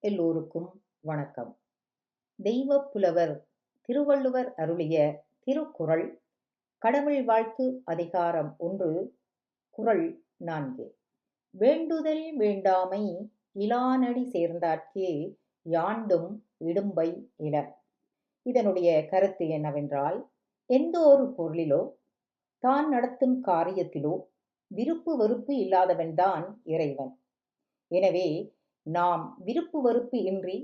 எல்லோருக்கும் வணக்கம். தெய்வப் புலவர் திருவள்ளுவர் அருளிய திருக்குறள் கடவுள் வாழ்த்து அதிகாரம் 1 குறள் 4. வேண்டுதல் வேண்டாமை இலானடி சேர்ந்தார்க்கே யாண்டும் இடும்பை இல. இதனுடைய கருத்து என்னவென்றால், எந்த ஒரு பொருளிலோ தான் நடத்தும் காரியத்திலோ விருப்பு வெறுப்பு இல்லாதவன்தான் இறைவன். எனவே நாம் விருப்பு வெறுப்பு இன்றி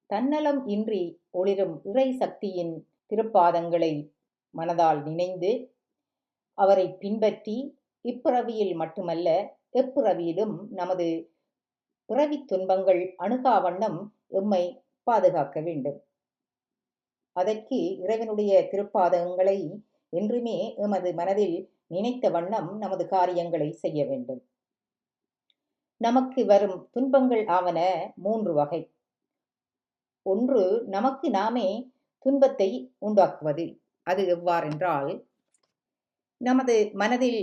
தன்னலம் இன்றி ஒளிரும் இறை சக்தியின் திருப்பாதங்களை மனதால் நினைந்து அவரை பின்பற்றி இப்பிறவியில் மட்டுமல்ல எப்பிறவியிலும் நமது பிறவி துன்பங்கள் அணுகா வண்ணம் எம்மை பாதுகாக்க வேண்டும். அதற்கு இறைவனுடைய திருப்பாதங்களை என்றுமே எமது மனதில் நினைத்த வண்ணம் நமது காரியங்களை செய்ய வேண்டும். நமக்கு வரும் துன்பங்கள் ஆவன 3 வகை. ஒன்று, நமக்கு நாமே துன்பத்தை உண்டாக்குவது. அது எவ்வாறென்றால், நமது மனதில்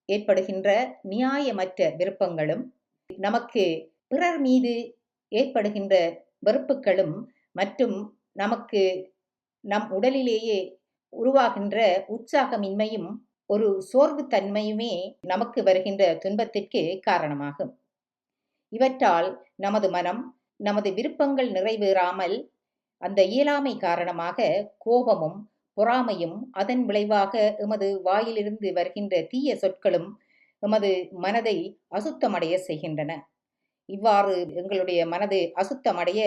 ஏற்படுகின்ற நியாயமற்ற விருப்பங்களும் நமக்கு பிறர் மீது ஏற்படுகின்ற வெறுப்புகளும் மற்றும் நமக்கு நம் உடலிலேயே உருவாகின்ற உற்சாகமின்மையும் ஒரு சோர்வு தன்மையுமே நமக்கு வருகின்ற துன்பத்திற்கு காரணமாகும். இவற்றால் நமது மனம் நமது விருப்பங்கள் நிறைவேறாமல் அந்த இயலாமை காரணமாக கோபமும் பொறாமையும் அதன் விளைவாக எமது வாயிலிருந்து வருகின்ற தீய சொற்களும் எமது மனதை அசுத்தமடைய செய்கின்றன. இவ்வாறு எங்களுடைய மனது அசுத்தமடைய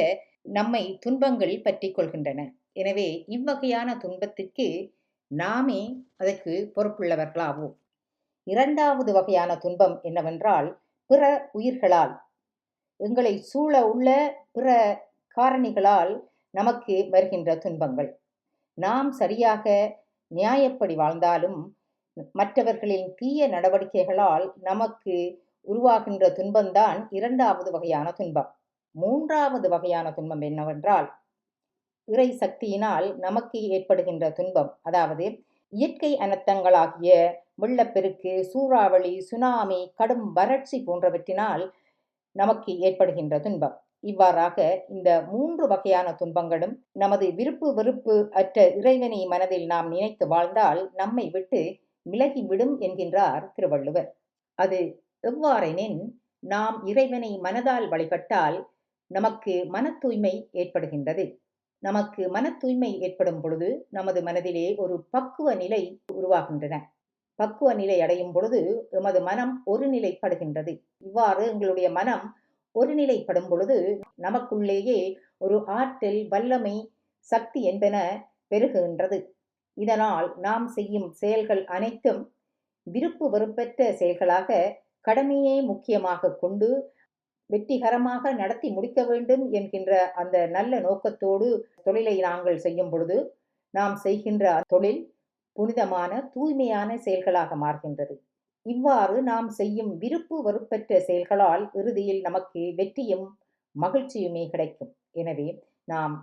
நம்மை துன்பங்கள் பற்றி கொள்கின்றன. எனவே இவ்வகையான துன்பத்திற்கு நாமே அதற்கு பொறுப்புள்ளவர்களாவோம். 2வது வகையான துன்பம் என்னவென்றால், பிற உயிர்களால் எங்களை சூழ உள்ள பிற காரணிகளால் நமக்கு வருகின்ற துன்பங்கள். நாம் சரியாக நியாயப்படி வாழ்ந்தாலும் மற்றவர்களின் தீய நடவடிக்கைகளால் நமக்கு உருவாகின்ற துன்பம்தான் 2வது வகையான துன்பம். 3வது வகையான துன்பம் என்னவென்றால், இறை சக்தியினால் நமக்கு ஏற்படுகின்ற துன்பம். அதாவது இயற்கை அனர்த்தங்களாகிய வெள்ளப்பெருக்கு, சூறாவளி, சுனாமி, கடும் வறட்சி போன்றவற்றினால் நமக்கு ஏற்படுகின்ற துன்பம். இவ்வாறாக இந்த 3 வகையான துன்பங்களும் நமது விருப்பு வெறுப்பு அற்ற இறைவனை மனதில் நாம் நினைத்து வாழ்ந்தால் நம்மை விட்டு விலகிவிடும் என்கின்றார் திருவள்ளுவர். அது எவ்வாறெனின், நாம் இறைவனை மனதால் வழிபட்டால் நமக்கு மன தூய்மை ஏற்படுகின்றது. நமக்கு மன தூய்மை ஏற்படும் பொழுது நமது மனதிலே ஒரு பக்குவ நிலை உருவாகின்றன. பக்குவ நிலை அடையும் பொழுது எமது மனம் ஒருநிலைப்படுகின்றது. இவ்வாறு எங்களுடைய மனம் ஒருநிலைப்படும் பொழுது நமக்குள்ளேயே ஒரு ஆற்றல், வல்லமை, சக்தி என்பன பெருகுகின்றது. இதனால் நாம் செய்யும் செயல்கள் அனைத்தும் விருப்பு வெறுப்பற்ற செயல்களாக கடமையே முக்கியமாக கொண்டு வெற்றிகரமாக நடத்தி முடிக்க வேண்டும் என்கின்ற அந்த நல்ல நோக்கத்தோடு தொழிலை நாங்கள் செய்யும் பொழுது நாம் செய்கின்ற தொழில் புனிதமான தூய்மையான செயல்களாக மாறுகின்றது. இவ்வாறு நாம் செய்யும் விருப்பு வெறுப்பற்ற செயல்களால் இறுதியில் நமக்கு வெற்றியும் மகிழ்ச்சியுமே கிடைக்கும். எனவே நாம்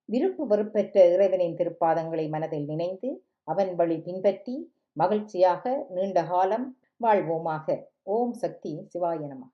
விருப்பு வெறுப்பற்ற இறைவனின் திருப்பாதங்களை மனதில் நினைந்து அவன் வழி பின்பற்றி மகிழ்ச்சியாக நீண்ட காலம் வாழ்வோமாக. ஓம் சக்தி சிவாய நமக.